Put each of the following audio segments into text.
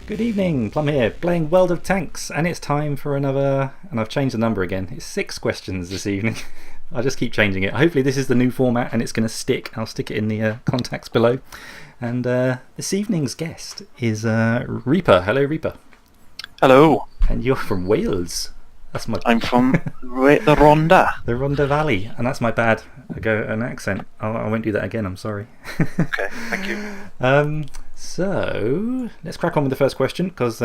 Good evening, Plum here, playing World of Tanks, and it's time for another, and I've changed the number again, it's 6 questions this evening. I just keep changing it. Hopefully this is the new format and it's going to stick. I'll stick it in the contacts below. And this evening's guest is Reaper. Hello, Reaper. Hello. And you're from Wales. I'm from the Rhondda. The Rhondda Valley, and that's my bad. An accent. I won't do that again, I'm sorry. Okay, thank you. So, let's crack on with the first question, because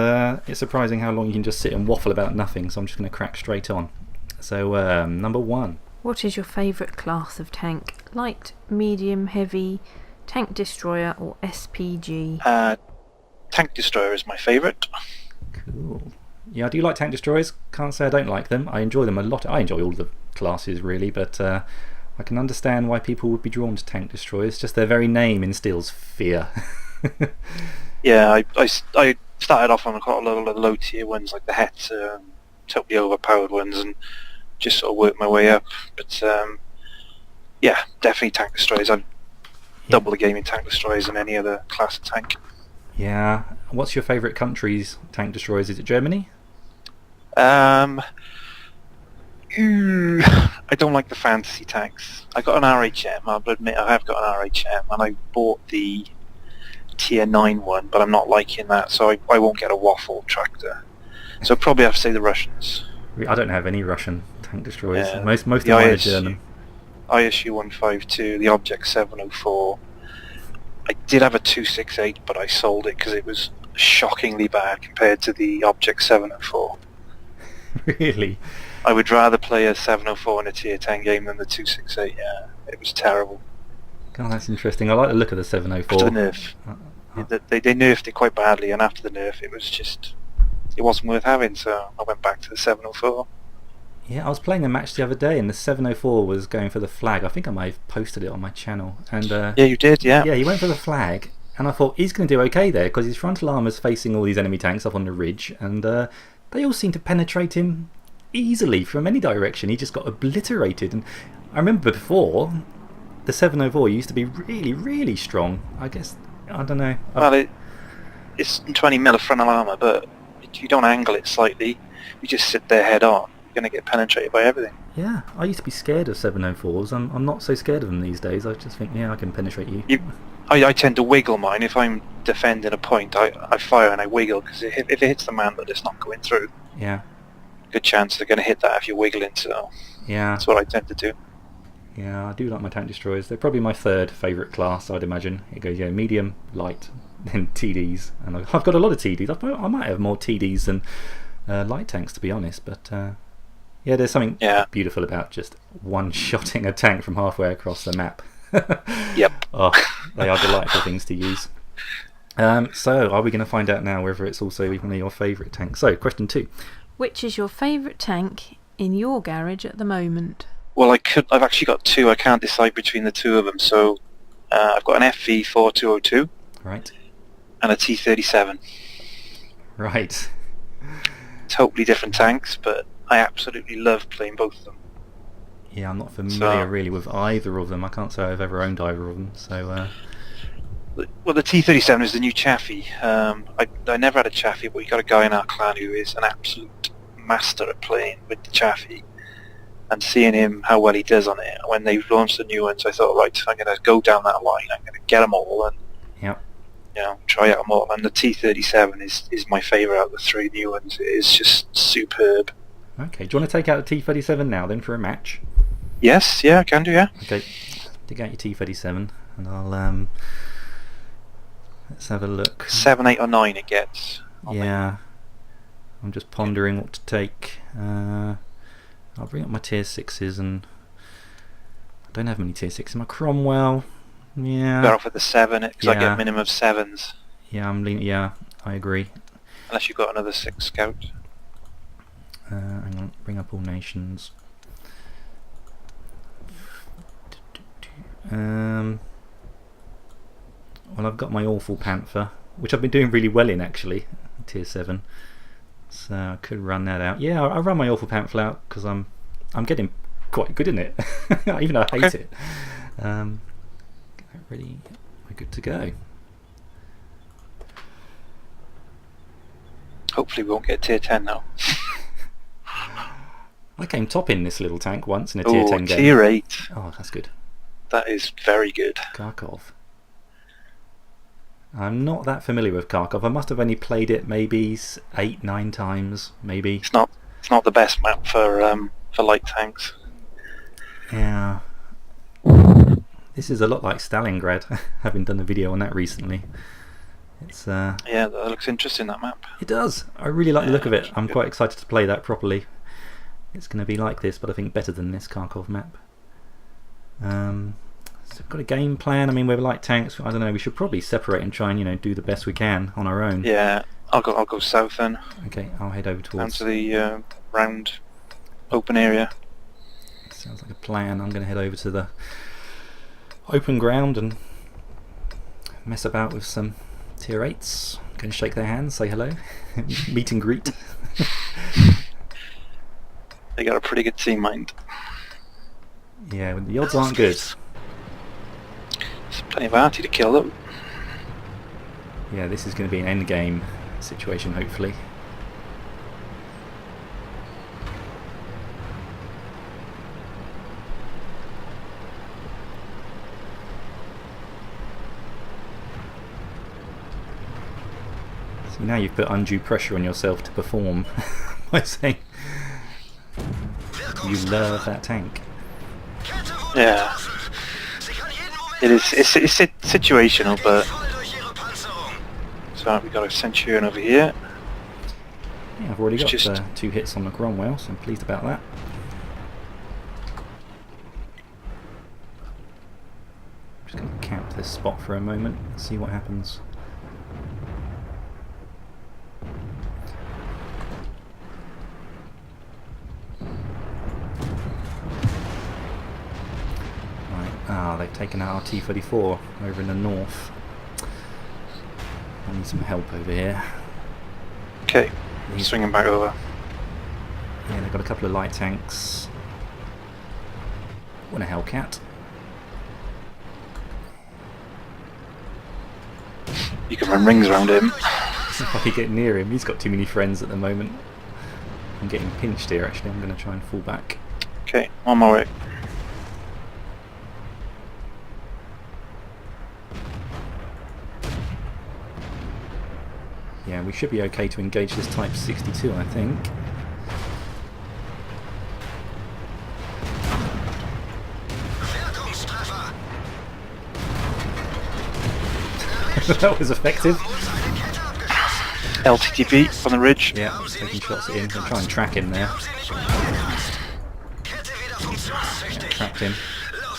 it's surprising how long you can just sit and waffle about nothing, so I'm just going to crack straight on. So, number 1. What is your favourite class of tank? Light, medium, heavy, tank destroyer or SPG? Tank destroyer is my favourite. Cool. Yeah, I do like tank destroyers. Can't say I don't like them. I enjoy them a lot. I enjoy all the classes really, but I can understand why people would be drawn to tank destroyers. Just their very name instills fear. Yeah, I started off on quite a lot of the low tier ones like the Hetzer, totally overpowered ones, and just sort of worked my way up. But yeah, definitely tank destroyers. I'd double the game in tank destroyers than any other class of tank. Yeah. What's your favourite country's tank destroyers? Is it Germany? I don't like the fantasy tanks. I got an RHM, I'll admit I have got an RHM, and I bought the tier 9 one, but I'm not liking that, so I won't get a waffle tractor. So probably have to say the Russians. I don't have any Russian tank destroyers. Yeah. Most of mine are German. ISU 152, the Object 704. I did have a 268, but I sold it because it was shockingly bad compared to the Object 704. Really? I would rather play a 704 in a tier 10 game than the 268, yeah. It was terrible. God, that's interesting. I like the look of the 704. After the nerf. They nerfed it quite badly, and after the nerf it was just... It wasn't worth having, so I went back to the 704. Yeah, I was playing a match the other day and the 704 was going for the flag. I think I might have posted it on my channel. And yeah, you did, yeah. Yeah, he went for the flag, and I thought he's going to do okay there because his frontal armour's facing all these enemy tanks up on the ridge, and they all seem to penetrate him easily from any direction. He just got obliterated. And I remember before, the 704 used to be really, really strong. I guess, I don't know. Well, it's 20 mil of frontal armour, but if you don't angle it slightly, you just sit there head on. You're going to get penetrated by everything. Yeah, I used to be scared of 704s. I'm not so scared of them these days. I just think, yeah, I can penetrate you. I tend to wiggle mine. If I'm defending a point, I fire and I wiggle, because if it hits the man that it's not going through, yeah, good chance they're going to hit that if you're wiggling, so yeah, that's what I tend to do. Yeah, I do like my tank destroyers. They're probably my third favourite class, I'd imagine. It goes, yeah, medium, light, then TDs. And I've got a lot of TDs. I might have more TDs than light tanks, to be honest, but yeah, there's something beautiful about just one-shotting a tank from halfway across the map. Yep. Oh, they are delightful things to use. So, are we going to find out now whether it's also one of your favourite tanks? So, question 2. Which is your favourite tank in your garage at the moment? Well, I've actually got 2. I can't decide between the 2 of them. So, I've got an FV4202. Right. And a T37. Right. Totally different tanks, but I absolutely love playing both of them. Yeah, I'm not familiar really with either of them. I can't say I've ever owned either of them. So, well, the T37 is the new Chaffee. I never had a Chaffee, but we got a guy in our clan who is an absolute master at playing with the Chaffee. And seeing him, how well he does on it, when they launched the new ones, I thought, right, I'm going to go down that line. I'm going to get them all and try out them all. And the T37 is my favourite out of the 3 new ones. It is just superb. Okay, do you want to take out the T37 now then for a match? Yes, yeah, I can do, yeah. Okay, dig out your T37 and I'll let's have a look. 7, 8 or 9 it gets. Yeah, I'm just pondering what to take. I'll bring up my tier 6s, and I don't have many tier 6s. My Cromwell, yeah. Better off with the 7 because I get a minimum of 7s. Yeah, yeah, I agree. Unless you've got another 6 scout. Hang on, bring up all nations. Well, I've got my awful Panther, which I've been doing really well in actually, tier 7. So I could run that out. Yeah, I run my awful Panther out because I'm getting quite good in it, even though I hate it. Ready, we're good to go. Hopefully we won't get tier 10 now. I came top in this little tank once in a tier 10 game. Tier 8. Oh, that's good. That is very good. Kharkov. I'm not that familiar with Kharkov. I must have only played it maybe 8-9 times, maybe. It's not the best map for light tanks. Yeah. This is a lot like Stalingrad, having done a video on that recently. It's yeah, that looks interesting, that map. It does. I really like the look of it. I'm good. quite excited to play that properly. It's going to be like this, but I think better than this Kharkov map. So we've got a game plan. I mean, we're light tanks. I don't know. We should probably separate and try and do the best we can on our own. Yeah, I'll go south then. Okay, I'll head over Down towards. to the round open area. Sounds like a plan. I'm going to head over to the open ground and mess about with some tier 8s. Going to shake their hands, say hello, meet and greet. They got a pretty good team mind. Yeah, the odds aren't good. There's plenty of arty to kill them. Yeah, this is going to be an end game situation, hopefully. So now you've put undue pressure on yourself to perform by saying you love that tank. Yeah. It's situational, but... So we've got a Centurion over here. Yeah, I've already got Just 2 hits on the Cromwell, so I'm pleased about that. I'm just going to camp this spot for a moment and see what happens. They've taken out our T-34 over in the north. I need some help over here. Okay, swinging back over. Yeah, they've got a couple of light tanks. Want a Hellcat. You can run rings around him. If I could get near him, he's got too many friends at the moment. I'm getting pinched here actually, I'm going to try and fall back. Okay, on my way. Yeah, we should be okay to engage this Type 62, I think. That was effective. LTTB on the ridge. Yeah, taking shots at him. I'll try and track him there. Yeah, tracked him.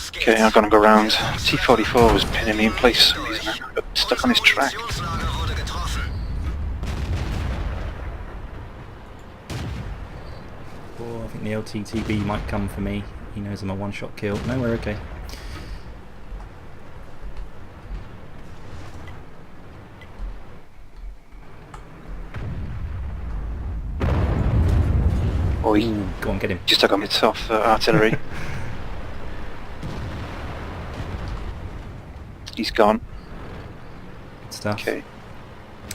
Okay, I'm gonna go round. T-44 was pinning me in place for some reason. I got stuck on his track. Oh, I think the LTTB might come for me. He knows I'm a one-shot kill. No, we're okay. Oi. Ooh, go on, get him. Just took on hits off artillery. He's gone. Good stuff. Okay.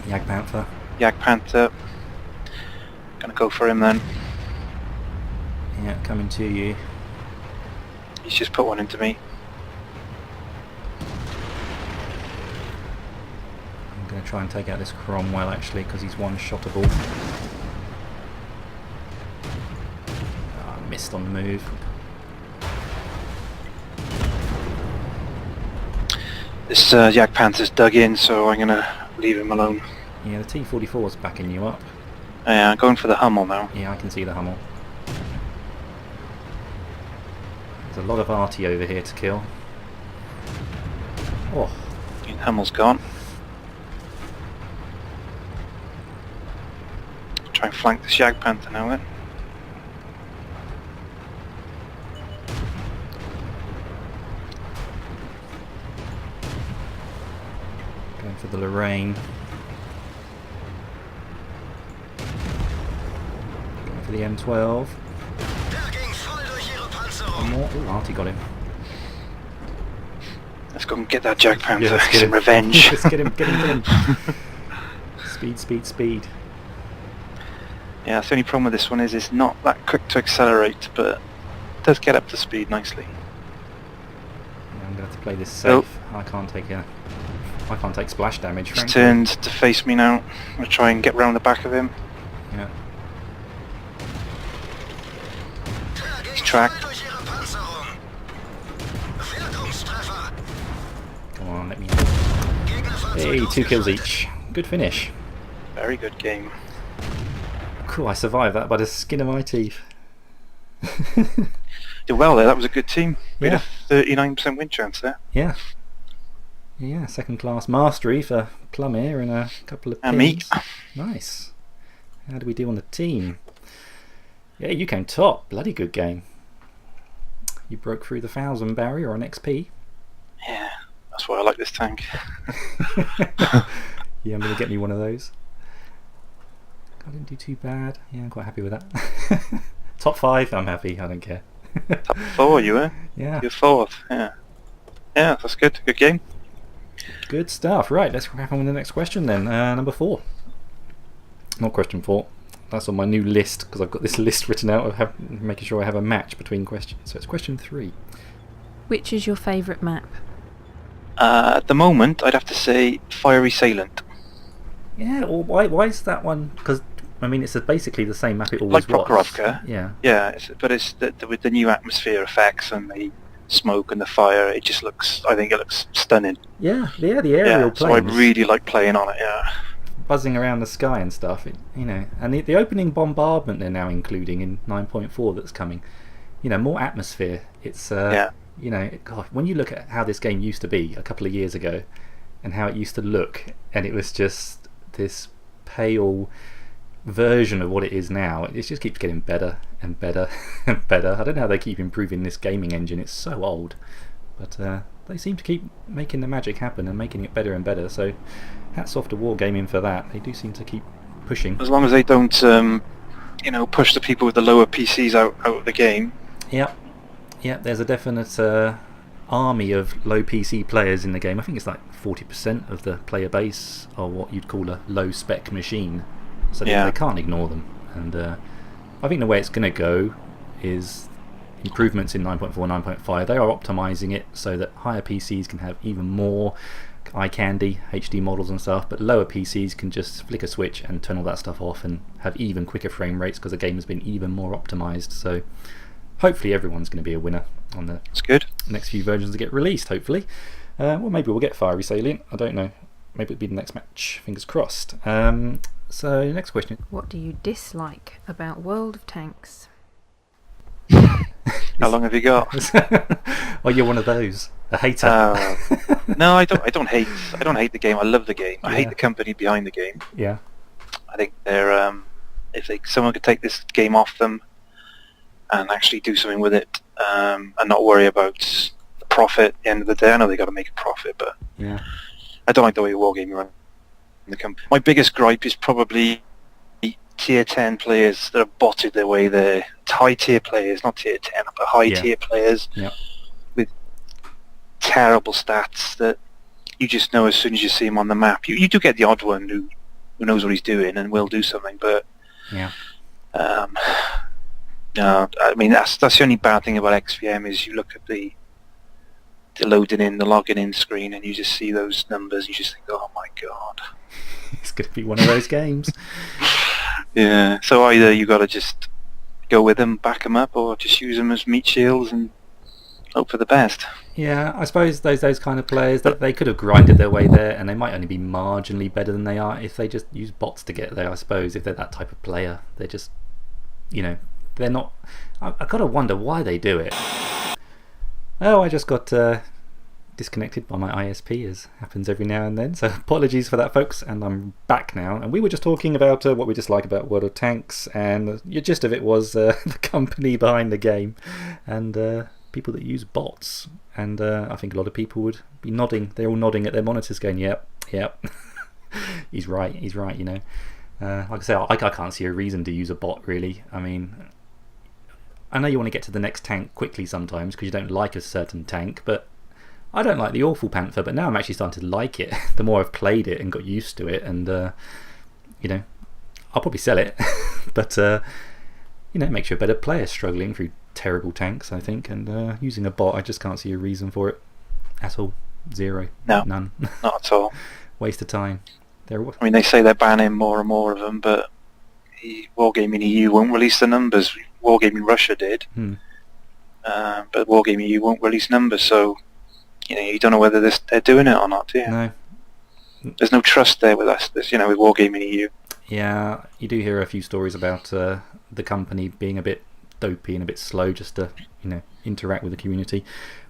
Yag Panther. Yak Panther. Gonna go for him then. Yeah, coming to you. He's just put one into me. I'm going to try and take out this Cromwell actually because he's one-shottable. Ah, missed on the move. This Yak Panther's dug in, so I'm gonna leave him alone. Yeah, the T-44's backing you up. I'm going for the Hummel now. Yeah, I can see the Hummel. There's a lot of arty over here to kill. Oh, Hummel's gone. Try and flank this Yak Panther now then. going for the Lorraine. Going for the M12. One more. Ooh, arty got him. Let's go and get that Yak Panther. let's Get some revenge. Let's get him. Speed, speed, speed. Yeah, the only problem with this one is it's not that quick to accelerate, but it does get up to speed nicely. Yeah, I'm going to have to play this safe. I can't take splash damage, He's frankly. turned to face me now. I'm going to try and get round the back of him. Yeah. He's tracked. Come on, let me in. Hey, 2 kills each. Good finish. Very good game. Cool, I survived that by the skin of my teeth. Did well there, that was a good team. We Yeah. had a 39% win chance there. Yeah. Yeah, second class mastery for Plum here and a couple of And me. pins. Nice. How do we do on the team? Yeah, you came top. Bloody good game. You broke through the 1,000 barrier on XP. Yeah, that's why I like this tank. Yeah, I'm going to get me one of those. I didn't do too bad. Yeah, I'm quite happy with that. Top 5, I'm happy. I don't care. Top 4 you were? Yeah. You're 4th, yeah. Yeah, that's good. Good game. Good stuff. Right, let's crack on with the next question then. Number 4. Not question 4. That's on my new list because I've got this list written out of making sure I have a match between questions. So it's question 3. Which is your favourite map? At the moment, I'd have to say Fiery Assailant. Yeah, well, why is that one? Because, I mean, it's basically the same map it always Like was. Prokhorovka. Yeah. Yeah, but it's with the new atmosphere effects and the smoke and the fire, it just looks, I think it looks stunning. Yeah, the aerial Yeah, so I planes really like playing on it, yeah. buzzing around the sky and stuff, you know. And the opening bombardment they're now including in 9.4 that's coming, you know, more atmosphere. It's, Yeah. you know, God, when you look at how this game used to be a couple of years ago and how it used to look, and it was just this pale version of what it is now, it just keeps getting better and better and better. I don't know how they keep improving this gaming engine, it's so old, but they seem to keep making the magic happen and making it better and better, so hats off to Wargaming for that. They do seem to keep pushing. As long as they don't, you know, push the people with the lower PCs out of the game. Yep, there's a definite army of low PC players in the game. I think it's like 40% of the player base are what you'd call a low spec machine, so Yeah. they can't ignore them. And I think the way it's going to go is improvements in 9.4, 9.5. They are optimizing it so that higher PCs can have even more eye candy, HD models and stuff, but lower PCs can just flick a switch and turn all that stuff off and have even quicker frame rates because the game has been even more optimized. So hopefully everyone's going to be a winner on the It's good. next few versions that get released, hopefully. Well, maybe we'll get Fiery Salient, I don't know. Maybe it'll be the next match, fingers crossed. So, next question. What do you dislike about World of Tanks? How long have you got? Oh, you're one of those, a hater. No, I don't hate the game. I love the game. I Yeah. hate the company behind the game. Yeah, I think they're someone could take this game off them and actually do something with it, and not worry about the profit at the end of the day. I know they got to make a profit, but yeah. I don't like the way Wargaming run the company. My biggest gripe is probably tier 10 players that have botted their way there. High tier players, not tier 10, but high tier players Yeah. with terrible stats that you just know as soon as you see him on the map. You do get the odd one who knows what he's doing and will do something, but Yeah. no, I mean that's the only bad thing about XVM is you look at the loading in, the logging in screen, and you just see those numbers. You just think, oh my god. It's going to be one of those games. Yeah. So either you got to just go with them, back them up, or just use them as meat shields and hope for the best. Yeah, I suppose those kind of players, that they could have grinded their way there, and they might only be marginally better than they are if they just use bots to get there. I suppose if they're that type of player, they're just, you know, they're not. I gotta wonder why they do it. Oh, I just got disconnected by my ISP, as happens every now and then. So apologies for that, folks. And I'm back now. And we were just talking about what we dislike about World of Tanks, and the gist of it was the company behind the game and people that use bots. And I think a lot of people would be nodding. They're all nodding at their monitors, going, "Yep, yep." He's right. You know. Like I say, I can't see a reason to use a bot, really. I mean, I know you want to get to the next tank quickly sometimes because you don't like a certain tank, but I don't like the awful Panther, but now I'm actually starting to like it the more I've played it and got used to it, and you know, I'll probably sell it, but you know, it makes you a better player struggling through terrible tanks, I think, and using a bot, I just can't see a reason for it at all. Zero. No, none. not at all. Waste of time. I mean, they say they're banning more and more of them, but Wargaming EU won't release the numbers. Wargaming Russia did, but Wargaming EU won't release numbers, so you know, you don't know whether they're doing it or not, do you? No. There's no trust there with us. There's, you know, with Wargaming EU. Yeah, you do hear a few stories about the company being a bit dopey and a bit slow just to, you know, interact with the community,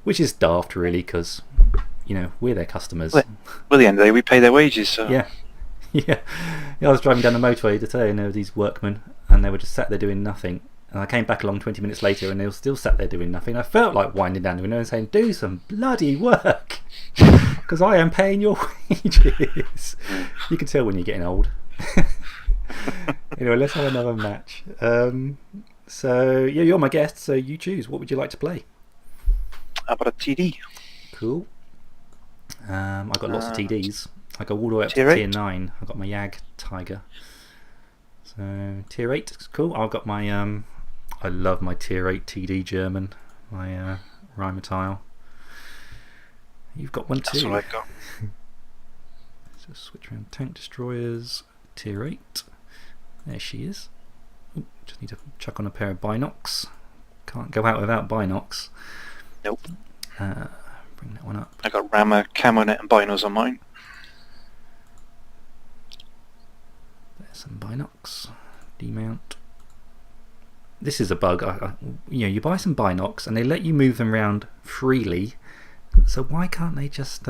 which is daft, really, because, you know, we're their customers. Well, at the end of the day, we pay their wages, so... Yeah. Yeah. I was driving down the motorway today, and there were these workmen, and they were just sat there doing nothing. And I came back along 20 minutes later, and they were still sat there doing nothing. I felt like winding down the window and saying, do some bloody work, because I am paying your wages. You can tell when you're getting old. Anyway, let's have another match. So, yeah, you're my guest, so you choose. What would you like to play? How about a TD? Cool. I've got lots of TDs. I go all the way up Tier to 8? tier 9. I've got my Jag Tiger. So, tier 8 is cool. I've got my, I love my tier 8 TD German, my Rheinmetall. You've got one too. That's what I've got. Let's just switch around. Tank destroyers, tier 8. There she is. Ooh, just need to chuck on a pair of binocs. Can't go out without binocs. Nope. Bring that one up. I got Rammer, Camo Net and Binos on mine. There's some binocs. Demount. This is a bug. You know, you buy some binocs and they let you move them around freely. So why can't they just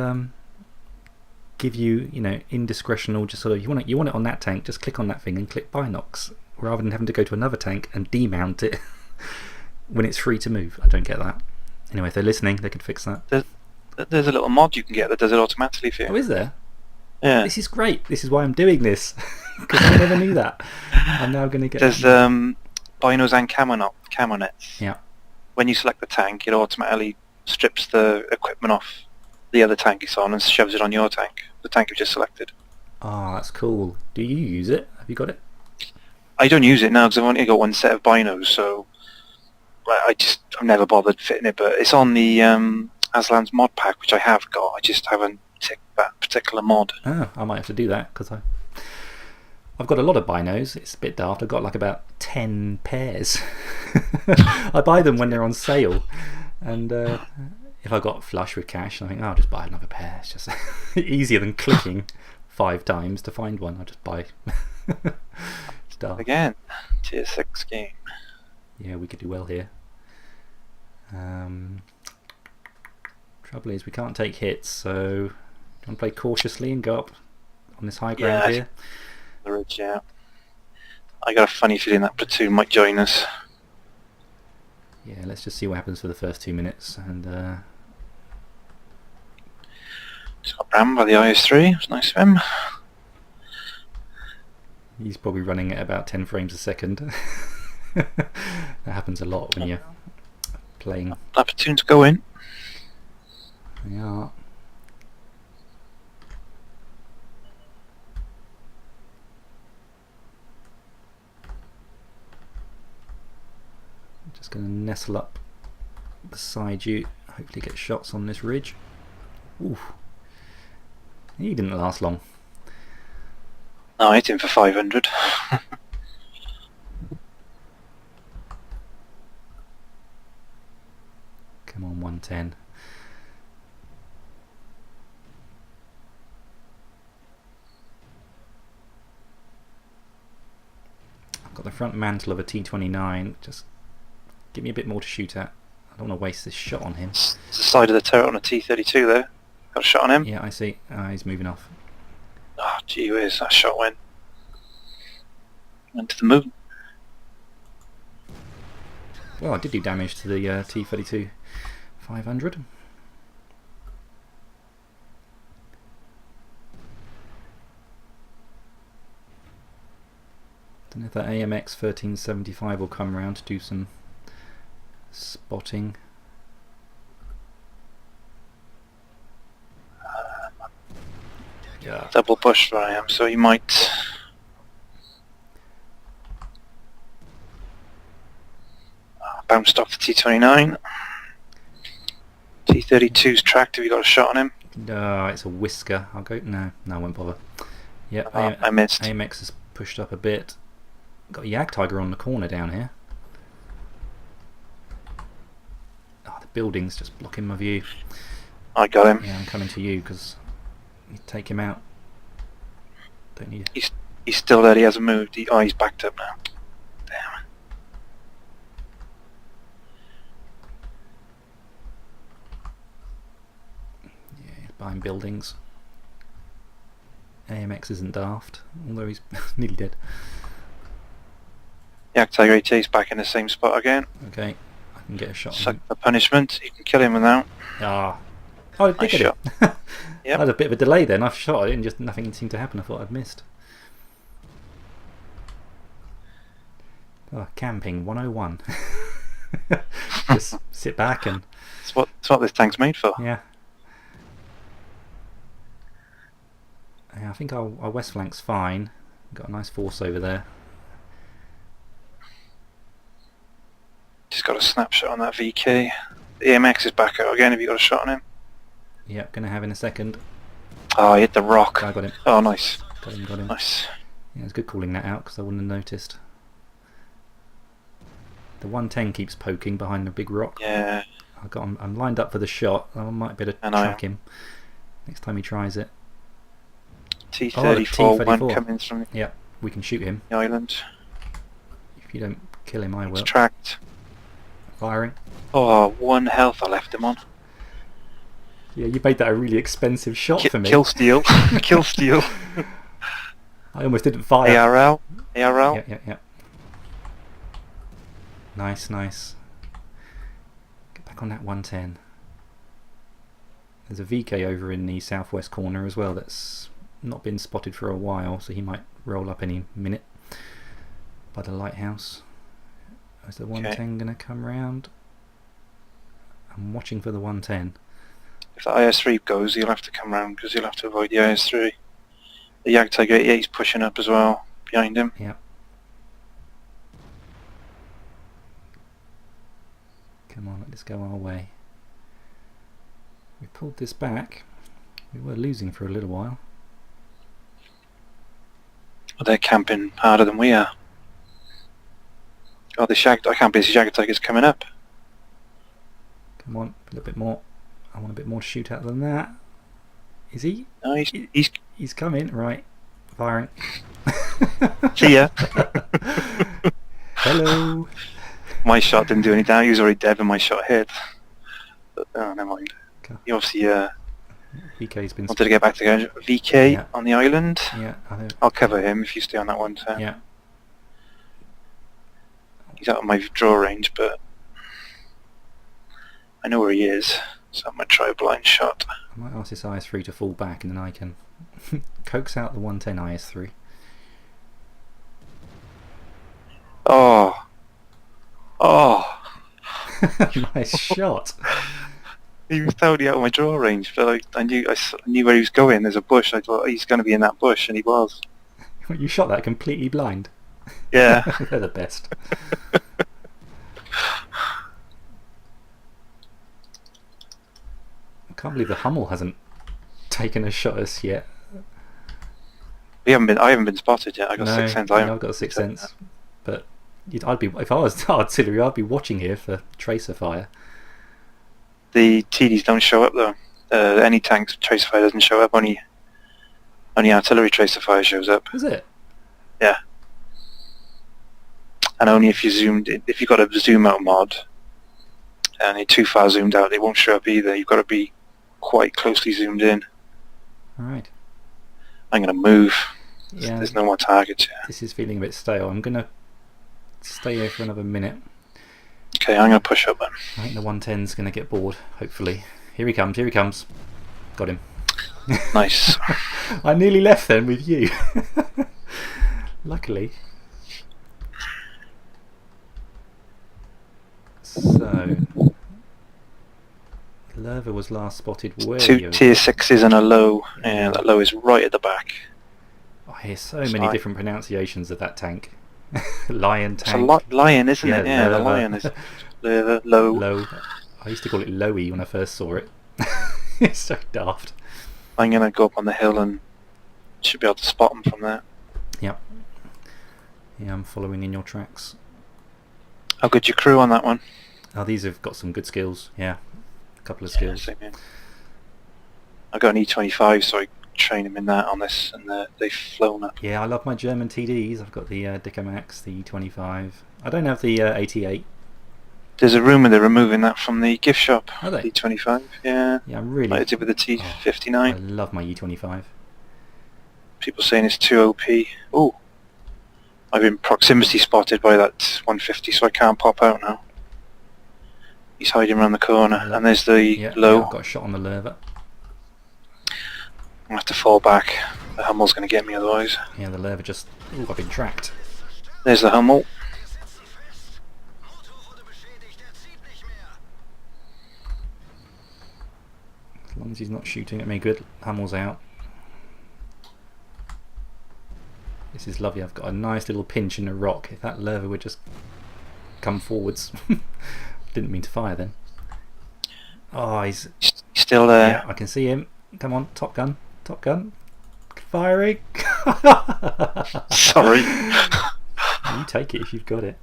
give you, you know, indiscretional, just sort of, you want it on that tank, just click on that thing and click binocs, rather than having to go to another tank and demount it when it's free to move. I don't get that. Anyway, if they're listening, they could fix that. There's a little mod you can get that does it automatically for you. Oh, is there? Yeah. This is great. This is why I'm doing this, because I never knew that. I'm now going to get... There's Binos and Camo Nets. Yeah. When you select the tank, it automatically strips the equipment off the other tank it's on and shoves it on your tank, the tank you just selected. Ah, that's cool. Do you use it? Have you got it? I don't use it now because I've only got one set of binos, so I've never bothered fitting it, but it's on the Aslan's mod pack, which I have got. I just haven't ticked that particular mod. Oh, I might have to do that, because I've got a lot of binos. It's a bit daft. I've got like about 10 pairs. I buy them when they're on sale, and if I got flush with cash, I think, oh, I'll just buy another pair. It's just easier than clicking 5 times to find one. I'll just buy stuff. Again, tier 6 game. Yeah, we could do well here. Trouble is, we can't take hits, so do you want to play cautiously and go up on this high ground here? The ridge, yeah. I got a funny feeling that platoon might join us. Yeah, let's just see what happens for the first 2 minutes. And Just got rammed by the IS-3. It was nice of him. he's probably running at about 10 frames a second. That happens a lot when you're playing. That platoon's going. Yeah. Just going to nestle up beside you, hopefully get shots on this ridge. Ooh. He didn't last long. No, I hit him for 500. Come on, 110. I've got the front mantle of a T-29. Just give me a bit more to shoot at. I don't want to waste this shot on him. It's the side of the turret on a T-32 there. Got a shot on him. Yeah, I see. He's moving off. Oh, gee whiz, that shot went to the moon. Well, I did do damage to the T-32 500. Don't know if that AMX 1375 will come around to do some spotting. Double push where I am, so he might... bounced off the T29. T32's tracked. Have you got a shot on him? It's a whisker. I'll go. No, I won't bother. Yep, I missed. AMX has pushed up a bit. Got a Yag Tiger on the corner down here. Oh, the building's just blocking my view. I got him. Yeah, I'm coming to you because you take him out. Don't need it. He's still there. He hasn't moved. He's backed up now. Damn. Yeah, he's behind buildings. AMX isn't daft, although he's nearly dead. Yeah, Tiger 8's back in the same spot again. Okay, I can get a shot. Suck the punishment. You can kill him now. Ah. Oh, I did Nice get shot. it. Yep. I had a bit of a delay then. I shot it and just nothing seemed to happen. I thought I'd missed. Oh, camping 101. Just sit back and... It's what this tank's made for. Yeah. Yeah, I think our west flank's fine. Got a nice force over there. Just got a snapshot on that VK. The AMX is back out again. Have you got a shot on him? Yep, gonna have in a second. Oh, he hit the rock. I got him. Oh, nice. Got him. Nice. Yeah, it's good calling that out because I wouldn't have noticed. The 110 keeps poking behind the big rock. Yeah. I'm lined up for the shot. I might be able to track him next time he tries it. T34, one coming from yeah, we can shoot him. the island. If you don't kill him, I will. It's tracked. Firing. Oh, 1 health I left him on. Yeah, you made that a really expensive shot for me. Kill steal. Kill steal. I almost didn't fire. ARL. Yeah. Nice. Get back on that 110. There's a VK over in the southwest corner as well that's not been spotted for a while, so he might roll up any minute by the lighthouse. Is the 110 going to come round? I'm watching for the 110. If the IS-3 goes, he'll have to come round because he'll have to avoid the IS-3. The Yag Tiger 88's pushing up as well behind him. Yep. Come on, let's go our way. We pulled this back. We were losing for a little while. Well, they're camping harder than we are. Oh, I can't believe the Yag Tiger's coming up. Come on, a little bit more. I want a bit more to shoot at than that. Is he? No, He's coming, right. Firing. See ya. Hello. My shot didn't do any damage. He was already dead when my shot hit. But, oh, never mind. Okay. He obviously VK's been... wanted to get back together. VK Yeah. on the island. Yeah, I think... I'll cover him if you stay on that 110. Yeah. He's out of my draw range, but I know where he is, so I'm going to try a blind shot. I might ask this IS-3 to fall back and then I can coax out the 110 IS-3. Oh. Nice shot. He was totally out of my draw range, but I knew where he was going. There's a bush. I thought he's going to be in that bush, and he was. You shot that completely blind. Yeah. They're the best. I can't believe the Hummel hasn't taken a shot at us yet. I haven't been spotted yet. I got 6 sense. I've got a 6 sense, but if I was artillery, I'd be watching here for tracer fire. The TDs don't show up though. Any tank's tracer fire doesn't show up. Only artillery tracer fire shows up. Is it? Yeah. And only if you've got a zoom out mod, and you're too far zoomed out, it won't show up either. You've got to be quite closely zoomed in. All right. I'm going to move. Yeah. There's no more targets here. This is feeling a bit stale. I'm going to stay here for another minute. Okay, I'm going to push up then. I think the 110's going to get bored, hopefully. Here he comes. Got him. Nice. I nearly left then with you. Luckily. So, Lerva was last spotted way Two over. tier 6s and a low. Yeah, that low is right at the back. I hear so many different pronunciations of that tank. Lion It's a tank. lion, isn't Yeah, it? Yeah, the Lerva. lion is low. Low. I used to call it Lowy when I first saw it. It's so daft. I'm going to go up on the hill and should be able to spot them from there. Yep. Yeah, I'm following in your tracks. How good's your crew on that one? Oh, these have got some good skills. Yeah, a couple of skills. Same here. I've got an E25, so I train them in that on this, and they've flown up. Yeah, I love my German TDs. I've got the Dicamax, the E25. I don't have the 88. There's a rumour they're removing that from the gift shop. Are they? The E25, yeah. Yeah, I'm really... Like I did with the T59. I love my E25. People saying it's too OP. Oh, I've been proximity spotted by that 150, so I can't pop out now. He's hiding around the corner, and there's the low. Yeah, I've got a shot on the Lerva. I have to fall back. The Hummel's going to get me otherwise. Yeah, the Lerva just... Ooh, I've been tracked. There's the Hummel. As long as he's not shooting at me, good. Hamill's out. This is lovely. I've got a nice little pinch in a rock. If that Lerva would just come forwards. Didn't mean to fire then. Oh, he's still there. Yeah, I can see him. Come on, Top Gun. Top Gun. Firing. Sorry. You take it if you've got it.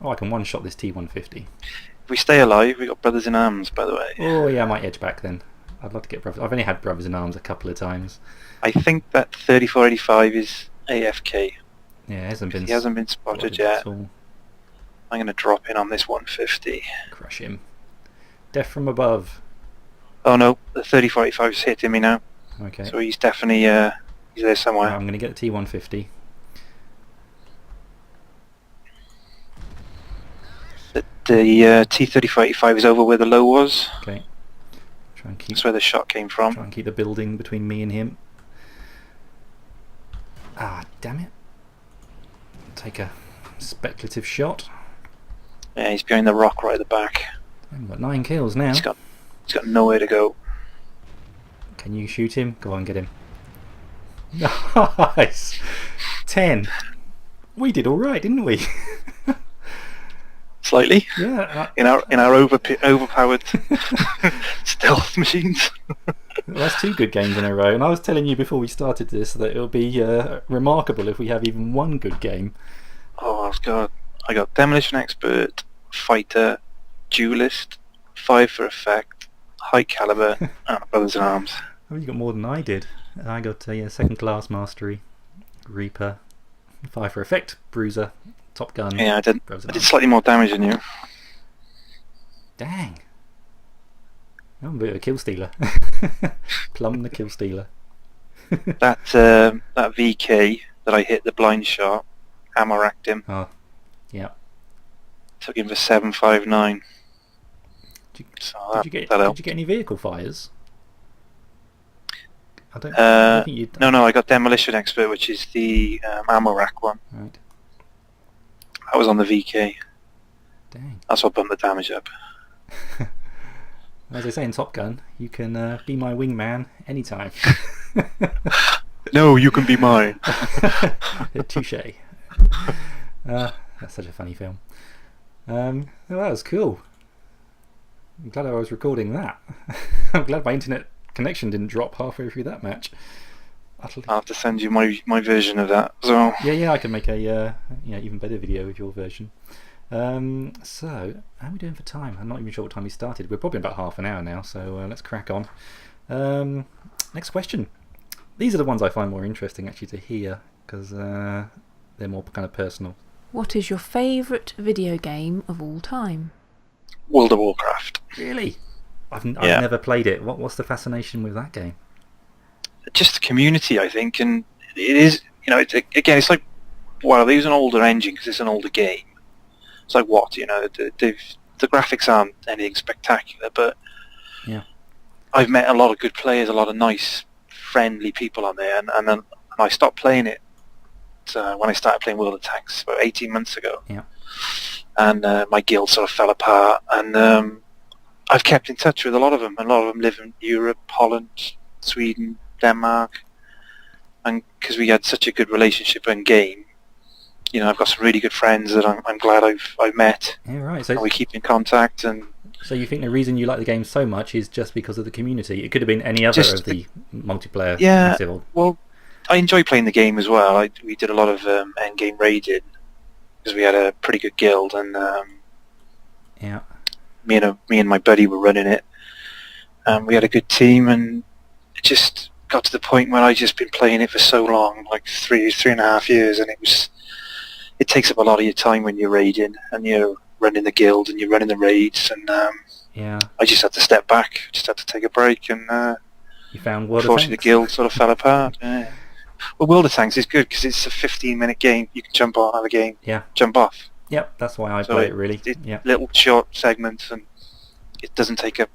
Oh, I can one-shot this T150. If we stay alive, we got brothers in arms, by the way. Oh yeah, I might edge back then. I'd love to get brothers. I've only had brothers in arms a couple of times. I think that 3485 is AFK. Yeah, he hasn't been spotted yet. At all. I'm going to drop in on this 150. Crush him. Death from above. Oh no, the 3485 is hitting me now. Okay. So he's definitely he's there somewhere. Right, I'm going to get the T150. The T-3485 is over where the low was. Okay. Try and keep. That's where the shot came from. Try and keep the building between me and him. Ah, damn it. Take a speculative shot. Yeah, he's behind the rock right at the back. I've got 9 kills now. He's got nowhere to go. Can you shoot him? Go on, get him. Nice. 10. We did all right, didn't we? Slightly. Yeah. In our overpowered stealth machines. Well, that's 2 good games in a row, and I was telling you before we started this that it'll be remarkable if we have even one good game. Oh God! I got Demolition Expert, Fighter, Duelist, 5 for Effect, High Caliber, and Brothers in Arms. Oh, you got more than I did. I got second class mastery, Reaper, 5 for Effect, Bruiser, Top Gun. Yeah, I did slightly more damage than you. Dang. I'm a bit of a kill stealer. Plum the kill stealer. that VK that I hit the blind shot, hammer racked him. Oh, yeah. Took him for 759. Did you get any vehicle fires? I don't think you'd... No, I got Demolition Expert, which is the ammo rack one. Right. I was on the VK. Dang. That's what bumped the damage up. As I say in Top Gun, you can be my wingman anytime. No, you can be mine. Touche. That's such a funny film. Well, that was cool. I'm glad I was recording that. I'm glad my internet connection didn't drop halfway through that match. I'll have to send you my version of that as well. Yeah, I can make a even better video with your version. So, how are we doing for time? I'm not even sure what time we started. We're probably about half an hour now, so let's crack on. Next question. These are the ones I find more interesting actually to hear, because they're more kind of personal. What is your favourite video game of all time? World of Warcraft. Really? I've never played it. What's the fascination with that game? Just the community, I think, and it is, it's like, wow, they use an older engine because it's an older game. It's like what, the graphics aren't anything spectacular, but yeah, I've met a lot of good players, a lot of nice, friendly people on there, and then I stopped playing it when I started playing World of Tanks about 18 months ago. Yeah. And my guild sort of fell apart, and I've kept in touch with a lot of them. A lot of them live in Europe, Holland, Sweden, Denmark, and because we had such a good relationship in game, I've got some really good friends that I'm glad I've met. Yeah, right. And we keep in contact. And so you think the reason you like the game so much is just because of the community? It could have been any other of the multiplayer. Yeah. Well, I enjoy playing the game as well. We did a lot of end game raiding because we had a pretty good guild, and yeah, me and my buddy were running it. We had a good team, and it just got to the point where I just been playing it for so long, like 3.5 years, and it takes up a lot of your time when you're raiding and you're running the guild and you're running the raids, and yeah, I just had to step back, just had to take a break, and you found World of unfortunately Tanks? the guild sort of fell apart. Yeah. Well, World of Tanks is good because it's a 15-minute game. You can jump on, have a game, jump off. Yep, that's why I play it really. Little short segments, and it doesn't take up.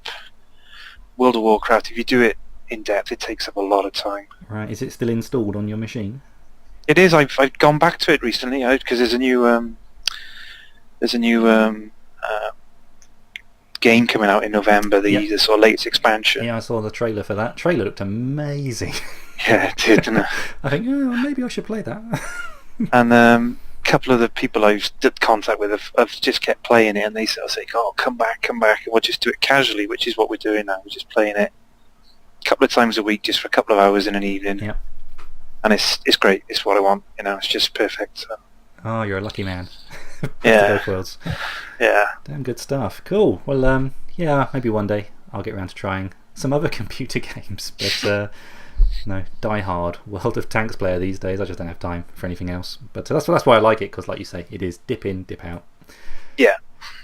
World of Warcraft, if you do it in depth, it takes up a lot of time. Right, is it still installed on your machine? It is. I've gone back to it recently because there's a new game coming out in November. The sort of latest expansion. Yeah, I saw the trailer for that. Trailer looked amazing. Yeah, it did, didn't it? I think, maybe I should play that. And a couple of the people I've did contact with have just kept playing it, and they sort of say, "Oh, come back," and we'll just do it casually, which is what we're doing now. We're just playing it a couple of times a week, just for a couple of hours in an evening. Yeah. And it's great. It's what I want. It's just perfect. So. Oh, you're a lucky man. Yeah. Both worlds. Yeah. Damn good stuff. Cool. Well, maybe one day I'll get around to trying some other computer games, but no, die-hard World of Tanks player these days. I just don't have time for anything else. But that's why I like it, because like you say, it is dip in, dip out. Yeah.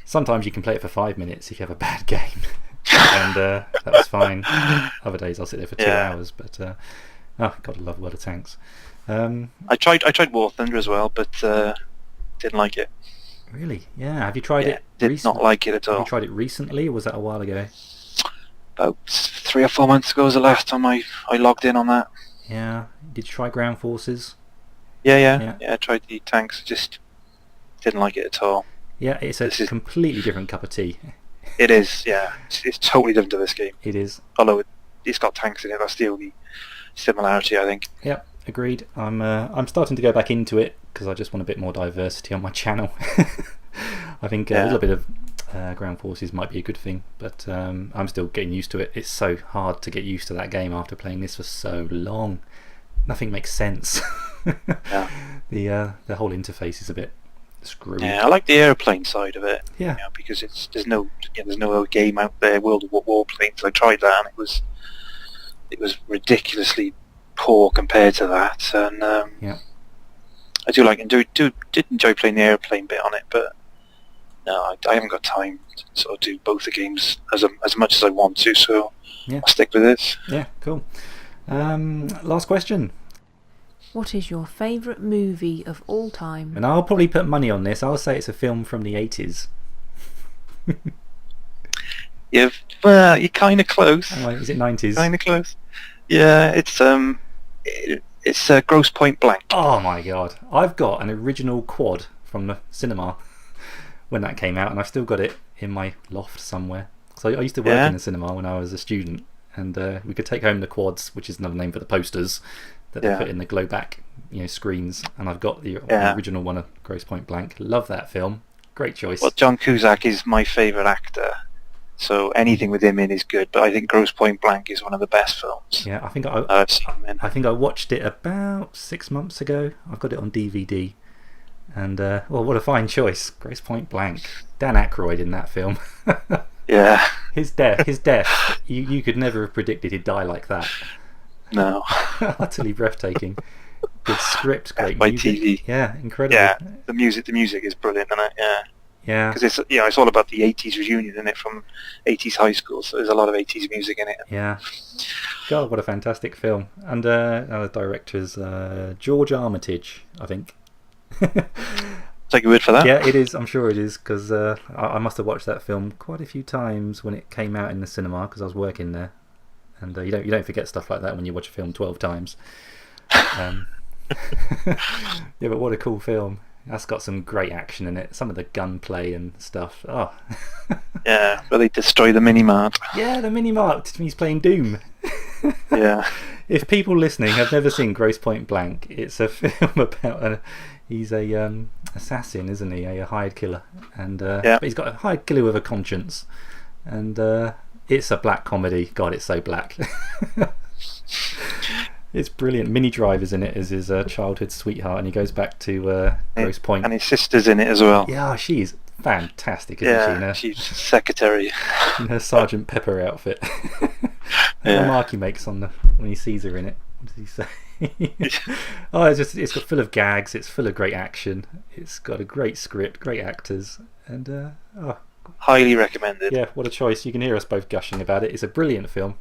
Sometimes you can play it for 5 minutes if you have a bad game, and that's fine. Other days I'll sit there for 2 hours. But gotta love World of Tanks. I tried War Thunder as well, but didn't like it. Really? Yeah. Have you tried it? Did not like it at all. Have you tried it recently, or was that a while ago? About 3 or 4 months ago was the last time I logged in on that. Yeah. Did you try Ground Forces? Yeah. I tried the tanks. Just didn't like it at all. Yeah, it's a completely different cup of tea. It is. Yeah, it's totally different to this game. It is. Although it's got tanks in it, that's the only similarity, I think. Yep. Agreed. I'm starting to go back into it because I just want a bit more diversity on my channel. I think a little bit of Ground Forces might be a good thing, but I'm still getting used to it. It's so hard to get used to that game after playing this for so long. Nothing makes sense. Yeah. The whole interface is a bit screwy. Yeah, I like the airplane side of it. Yeah. Because there's no other game out there. World of Warplanes. I tried that, and it was ridiculously poor compared to that. And I do like and did enjoy playing the airplane bit on it, but no, I haven't got time to sort of do both the games as much as I want to. So I'll stick with this. Yeah, cool. Last question. What is your favourite movie of all time? And I'll probably put money on this. I'll say it's a film from the 80s. Well, you're kind of close. Oh, is it 90s? Kind of close. Yeah, it's Grosse Point Blank. Oh my god. I've got an original quad from the cinema when that came out, and I've still got it in my loft somewhere. So I used to work in the cinema when I was a student, and we could take home the quads, which is another name for the posters that they put in the glow back screens, and I've got the original one of Grosse Point Blank. Love that film. Great choice. Well, John Cusack is my favourite actor, so anything with him in is good, but I think Grosse Point Blank is one of the best films. Yeah, I think I've seen him in. I think I watched it about 6 months ago. I've got it on DVD, and what a fine choice. Grosse Point Blank. Dan Aykroyd in that film. Yeah. His death. You could never have predicted he'd die like that. No. Utterly breathtaking. Good script, great by music. TV. Yeah, incredible. Yeah, the music is brilliant, isn't it? Yeah. Yeah. Because it's all about the 80s reunion, isn't it, from 80s high school, so there's a lot of 80s music in it. Yeah. God, what a fantastic film. And the director's George Armitage, I think. Take your word for that? Yeah, it is. I'm sure it is, because I must have watched that film quite a few times when it came out in the cinema, because I was working there. And you don't forget stuff like that when you watch a film 12 times. Yeah, but what a cool film. That's got some great action in it. Some of the gunplay and stuff. Oh. Yeah, where they destroy the mini-mart. Yeah, the mini-mart. He's playing Doom. Yeah. If people listening have never seen Grosse Point Blank, it's a film about he's a assassin, isn't he? A hired killer, and Yeah. but he's got a hired killer with a conscience, and it's a black comedy. God, it's so black. It's brilliant. Minnie Driver's in it as his childhood sweetheart, and he goes back to Grosse Point. And his sister's in it as well. Yeah, she's fantastic, isn't she? She's secretary. In her Sergeant Pepper outfit. The remark he makes when he sees her in it. What does he say? Oh, it's got full of gags. It's full of great action. It's got a great script, great actors, and Highly recommended. yeah, what a choice. You can hear us both gushing about it. It's a brilliant film.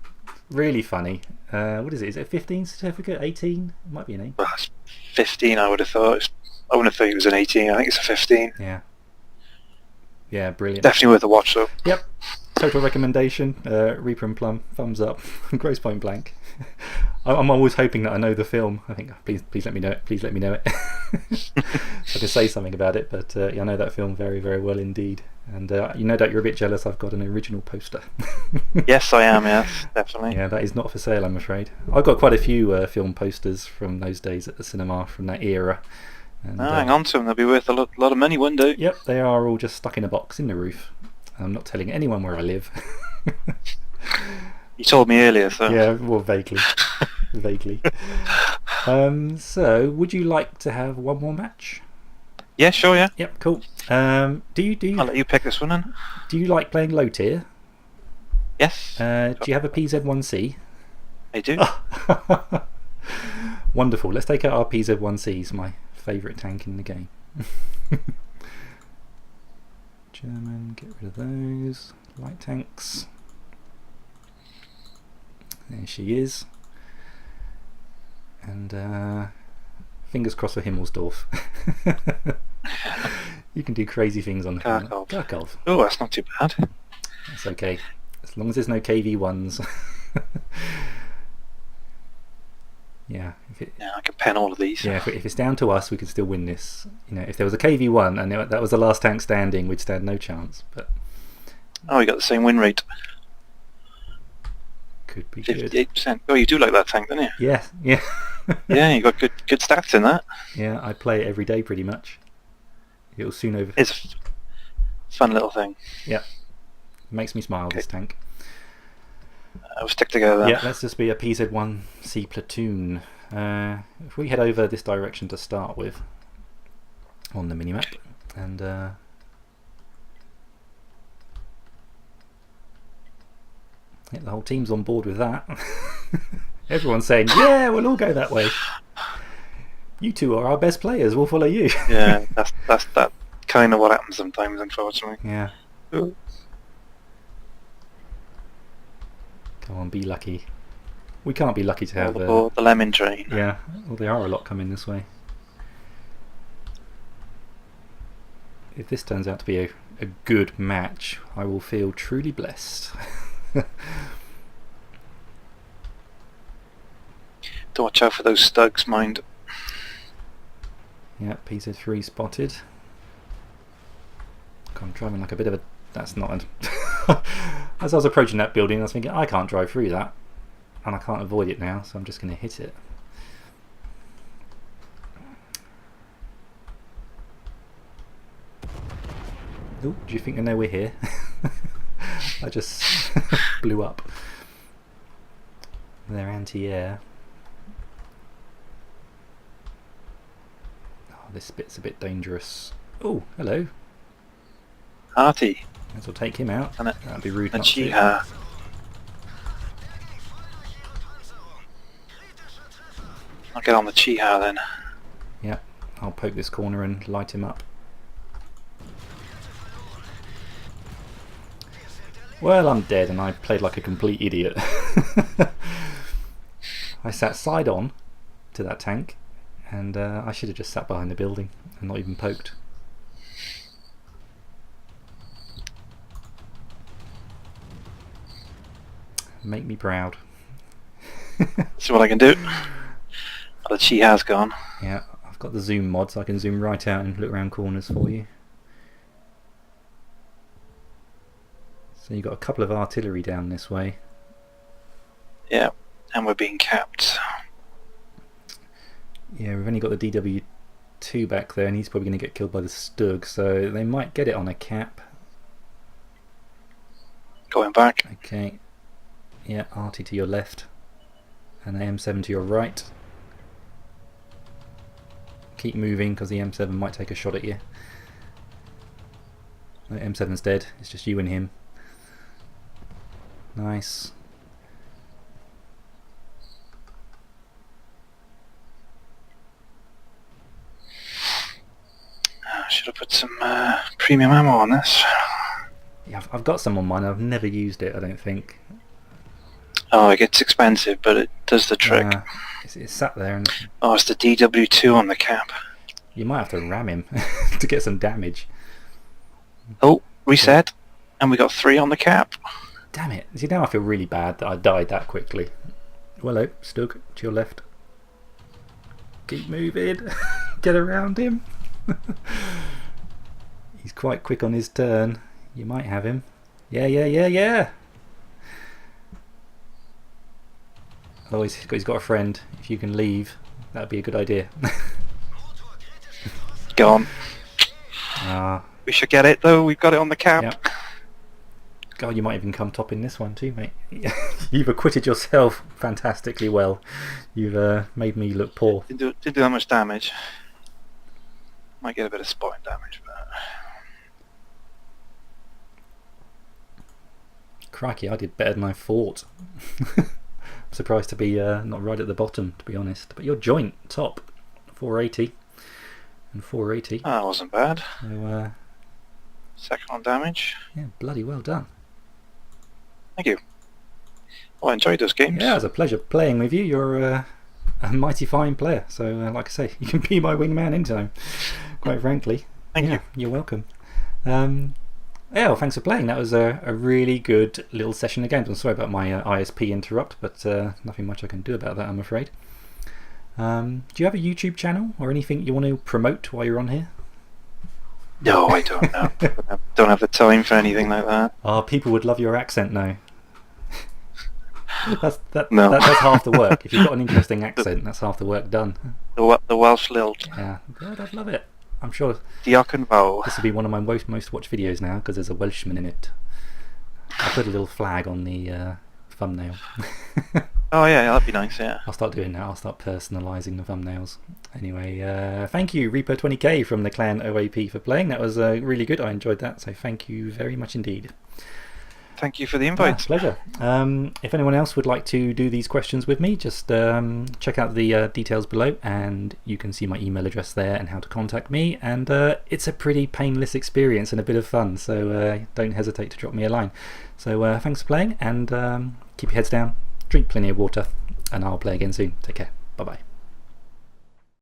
Really funny. What is it? Is it a 15 certificate? 18? It might be an 8. Well, it's 15, I would have thought. I wouldn't have thought it was an 18. I think it's a 15. Yeah. Yeah, brilliant. Definitely worth a watch, though. Yep. Total recommendation. Reaper and Plum. Thumbs up. Grosse Point Blank. I'm always hoping that I know the film. I think, please let me know it. Please let me know it. So I can say something about it. But yeah, I know that film very, very well indeed. And you no doubt you're a bit jealous. I've got an original poster. Yes, I am. Yes, definitely. Yeah, that is not for sale, I'm afraid. I've got quite a few film posters from those days at the cinema from that era. And, Hang on to them. They'll be worth a lot of money one day. Yep, they are all just stuck in a box in the roof. I'm not telling anyone where I live. You told me earlier, so... Yeah, well, vaguely. Vaguely. So, would you like to have one more match? Yeah, sure, yeah. Yep, cool. Do I'll let you pick this one then. you like playing low tier? Yes. Do you have a PZ1C? I do. Wonderful. Let's take out our PZ1Cs, my favourite tank in the game. German, get rid of those. Light tanks. There she is. And fingers crossed for Himmelsdorf. You can do crazy things on Karkov. Oh, that's not too bad. That's okay. As long as there's no KV1s. Yeah, I can pen all of these. Yeah, if it's down to us, we could still win this. You know, if there was a KV1 and that was the last tank standing, we'd stand no chance. But oh, we got the same win rate. Could be good. 58%. Oh, you do like that tank, don't you? Yeah, yeah. Yeah, you got good stats in that. Yeah, I play it every day pretty much. It'll soon over. It's a fun little thing. Yeah, makes me smile. This tank. We'll stick together then. Yeah, let's just be a PZ1C platoon. If we head over this direction to start with on the minimap, and yeah, the whole team's on board with that. Everyone's saying, yeah, we'll all go that way. You two are our best players, we'll follow you. Yeah, that's kind of what happens sometimes, unfortunately. Yeah. Ooh. Come on, be lucky. We can't be lucky to have the lemon train. Yeah, well, there are a lot coming this way. If this turns out to be a good match, I will feel truly blessed. To watch out for those stugs, mind. Yeah, PZ3 spotted. I'm driving like a bit of a... That's not... As I was approaching that building, I was thinking, I can't drive through that. And I can't avoid it now, so I'm just going to hit it. Oh, do you think they know we're here? I just blew up. They're anti-air. Oh, this bit's a bit dangerous. Oh, hello. Artie. Might as well take him out. And that'd be rude and not to. Chiha. I'll get on the Chiha then. Yeah, I'll poke this corner and light him up. Well, I'm dead and I played like a complete idiot. I sat side on to that tank and I should have just sat behind the building and not even poked. Make me proud. See what I can do. Oh, the Chiha's gone. Yeah, I've got the zoom mod so I can zoom right out and look around corners for you. So you've got a couple of artillery down this way. Yeah. And we're being capped. Yeah, we've only got the DW2 back there, and he's probably going to get killed by the Stug, so they might get it on a cap. Going back. Okay. Yeah, RT to your left. And the M7 to your right. Keep moving, because the M7 might take a shot at you. The M7's dead, it's just you and him. Nice. Should have put some premium ammo on this. Yeah, I've got some on mine, I've never used it, I don't think. Oh, it gets expensive, but it does the trick. It's sat there, and Oh, it's the DW2 on the cap. you might have to ram him to get some damage. Oh, reset. And we got 3 on the cap. Damn it. See, now I feel really bad that I died that quickly. Well, hello, Stug, to your left. Keep moving. Get around him. He's quite quick on his turn. You might have him. Yeah. Oh, he's got a friend. If you can leave, that'd be a good idea. Gone. Ah, We should get it, though. We've got it on the cap. yeah. God, you might even come top in this one too, mate. You've acquitted yourself fantastically well. You've made me look poor. Didn't do that much damage. Might get a bit of spine damage, but... Crikey, I did better than I thought. I'm surprised to be not right at the bottom, to be honest. But your joint, top, 480 and 480. Oh, that wasn't bad. So, Second on damage. yeah, bloody well done. Thank you. Well, I enjoyed those games. Yeah, it was a pleasure playing with you. You're a mighty fine player. So, like I say, you can be my wingman anytime, quite frankly. Thank you. You're welcome. Yeah, well, thanks for playing. That was a really good little session of games. I'm sorry about my ISP interrupt, but nothing much I can do about that, I'm afraid. Do you have a YouTube channel or anything you want to promote while you're on here? No, I don't know. Don't have the time for anything like that. Oh, people would love your accent now. That's half the work. If you've got an interesting accent, that's half the work done. The Welsh lilt. Yeah, good, I'd love it. I'm sure Diolch yn fawr. this will be one of my most watched videos now because there's a Welshman in it. I'll put a little flag on the thumbnail. Oh yeah, that'd be nice, yeah. I'll start doing that. I'll start personalising the thumbnails. Anyway, thank you Reaper20k from the clan OAP for playing. That was really good. I enjoyed that, so thank you very much indeed. Thank you for the invite. Pleasure. If anyone else would like to do these questions with me, just check out the details below and you can see my email address there and how to contact me. And it's a pretty painless experience and a bit of fun, so don't hesitate to drop me a line. So thanks for playing, and keep your heads down, drink plenty of water, and I'll play again soon. Take care. Bye bye.